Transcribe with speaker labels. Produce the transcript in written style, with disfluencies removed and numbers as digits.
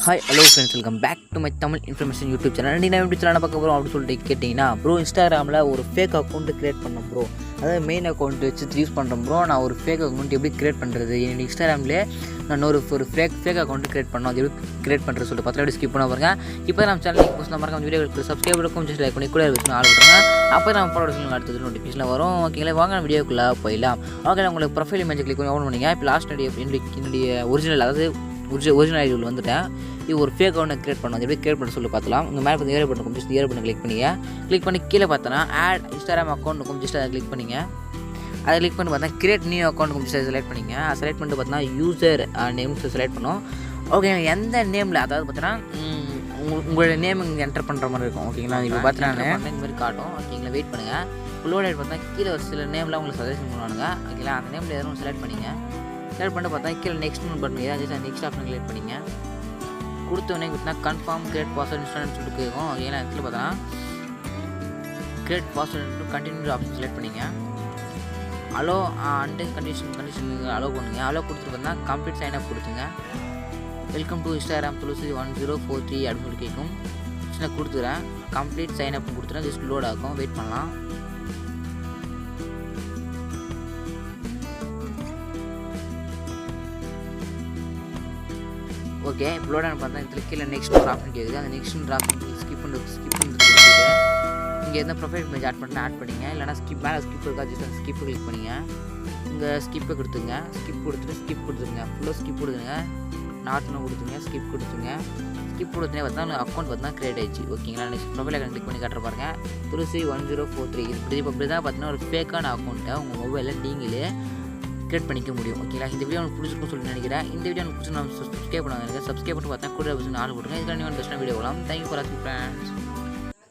Speaker 1: Hi hello friends, welcome back to my Tamil information YouTube channel. நீங்கள் YouTube channel பார்க்க போகிறோம் அப்படின்னு சொல்லிட்டு கேட்டிங்கன்னா, ப்ரோ இன்ஸ்டாகிராமில் ஒரு ஃபேக் அக்கௌண்ட்டு க்ரியேட் பண்ணேன் ப்ரோ. அதாவது மெயின் அக்கௌண்ட் வச்சு யூஸ் பண்ணுறேன் ப்ரோ. நான் ஒரு ஃபேக் அக்கௌண்ட் எப்படி க்ரியேட் பண்ணுறது, என்னோடய இன்ஸ்டாகிராம்லேயே நான் ஒரு ஃபேக் அக்கௌண்ட் க்ரியேட் பண்ணோம். அது எப்படி க்ரியேட் பண்ணுறது சொல்லிட்டு பார்த்தா எப்படி ஸ்கிப் பண்ண பாருங்க. இப்போ நம்ம சேனலுக்கு புதுசாக மறக்காம வீடியோக்கு சப்ஸ்கிரைப் இருக்கும், ஜஸ்ட் லைக் பண்ணி கூட விஷயம் ஆள் விட்டுருங்க. அப்போ நம்ம போட விஷயம் அடுத்தது நோட்டிஃபிகேஷன் வரும். ஓகேங்களா, வாங்க வீடியோக்குள்ளே போயிடலாம். ஓகே, உங்களுக்கு ப்ரொஃபைல் இமேஜ் கிளிக் பண்ணி ஓப்பன் பண்ணிங்க. இப்போ லாஸ்ட் என்னுடைய ஒரிஜினல், அதாவது ஒரிஜினல் ஐடியில் வந்துட்டேன். இது ஒரு ஃபேக் அக்கௌண்ட் க்ரியேட் பண்ணோம். அது எப்படி க்ரியேட் பண்ண சொல்லி பார்த்துலாம். உங்கள் மேலே பார்த்து ஏர் பண்ண ஜஸ்ட் ஏர் பண்ண கிளிக் பண்ணி கீழே பார்த்தோன்னா ஆட் இன்ஸ்டாகிராம் அக்கௌண்ட் ஜஸ்ட் அதை கிளிக் பண்ணிங்க. அதை கிளிக் பண்ணி பார்த்தா create new account just select பண்ணிங்க. செலக்ட் பண்ணிட்டு பார்த்தீங்கன்னா யூசர் நேம் செலக்ட் பண்ணோம். ஓகே, எந்த நேமில், அதாவது பார்த்தீங்கன்னா உங்களோட நேம் இங்கே என்டர் பண்ணுற மாதிரி இருக்கும். ஓகேங்களா, இப்போ பார்த்தீங்கன்னா இந்த மாதிரி காட்டும். ஓகேங்களா, வெயிட் பண்ணுங்கள். லோட் ஆகிட்டு பார்த்தா கீழே ஒரு சில நேமில் உங்களுக்கு சஜஷன் பண்ணுவானுங்க. ஓகேங்களா, அந்த நேமில் எதுவும் செலக்ட் பண்ணிங்க. செலக்ட் பண்ணிட்டு பார்த்தா கீழே நெக்ஸ்ட் பட்டன் ஏதாவது நெக்ஸ்ட் ஆப்ஷன் கிளிக் பண்ணிங்க. கொடுத்தோடனே பார்த்தீங்கன்னா கன்ஃபார்ம் கிரியேட் பாஸ்வேர்ட் இன்ஸ்டால்னு சொல்லிட்டு கேட்கும். ஓகேங்களா, இடத்துல பார்த்தா create password continue option select பண்ணிங்க. அலோ அண்ட் கண்டிஷன் அலோ பண்ணுங்க. அலோ கொடுத்துட்டு பார்த்தா கம்ப்ளீட் சைன் அப் கொடுத்துங்க. வெல்கம் டு இன்ஸ்டாகிராம் துளசி 1043 அப்படின்னு சொல்லி கேட்கும். சின்ன கொடுத்துக்கிறேன். கம்ப்ளீட் சைன் அப் கொடுத்துறேன். ஜஸ்ட் லோட் ஆகும், வெயிட் பண்ணலாம். ஓகே, இப்போ லோட் ஆன பார்த்தா இதில் கீழே நெக்ஸ்ட் ஒரு ஆப்ஷன் கேட்குது. அந்த நெக்ஸ்ட் ஆப்ஷன் ஸ்கிப் கொடுத்துட்டு இங்கே எந்த ப்ரொஃபைல் இமேஜ் ஆட் பண்ணிங்க. இல்லைனா மேலே ஸ்கிப் இருக்கா, ஜஸ்ட் அந்த ஸ்கிப்பு கிளிக் பண்ணிங்க. இங்கே ஸ்கிப்பை கொடுத்துங்க. ஸ்கிப் கொடுத்துருங்க. ஃபுல்லாக ஸ்கிப் கொடுத்துருங்க. நாட்னு கொடுத்துங்க. ஸ்கிப் கொடுத்துருங்க. ஸ்கிப் கொடுத்துனே பார்த்தா அக்கௌண்ட் பார்த்தா கிரியேட் ஆயிடுச்சு. ஓகேங்களா, நெக்ஸ்ட் ப்ரொஃபைல் அக்கௌண்ட் கிளிக் பண்ணி காட்டுற பாருங்க. துளசி 1043 இப்படி தான் பார்த்தீங்கன்னா ஒரு ஃபேக்கான அக்கௌண்ட்டை உங்கள் மொபைலில் நீங்களே கிரியேட் பண்ணிக்க முடியும். ஓகேங்களா, இந்த வீடியோ உங்களுக்கு பிடிச்சிருக்குன்னு சொல்லி நினைக்கிறேன். இந்த வீடியோ உங்களுக்கு பிடிச்சி நம்ம சப்ஸ்கிரைப் பண்ணுவாங்க. சப்ஸ்கிரைப் பண்ணி பார்த்தா கூட ஆள் போட்டுருங்க. இதுக்காக நீங்கள் பெஸ்ட்டான வீடியோ போகலாம். தேங்க்யூ ஃபார் வாட்சிங் ஃப்ரெண்ட்ஸ்.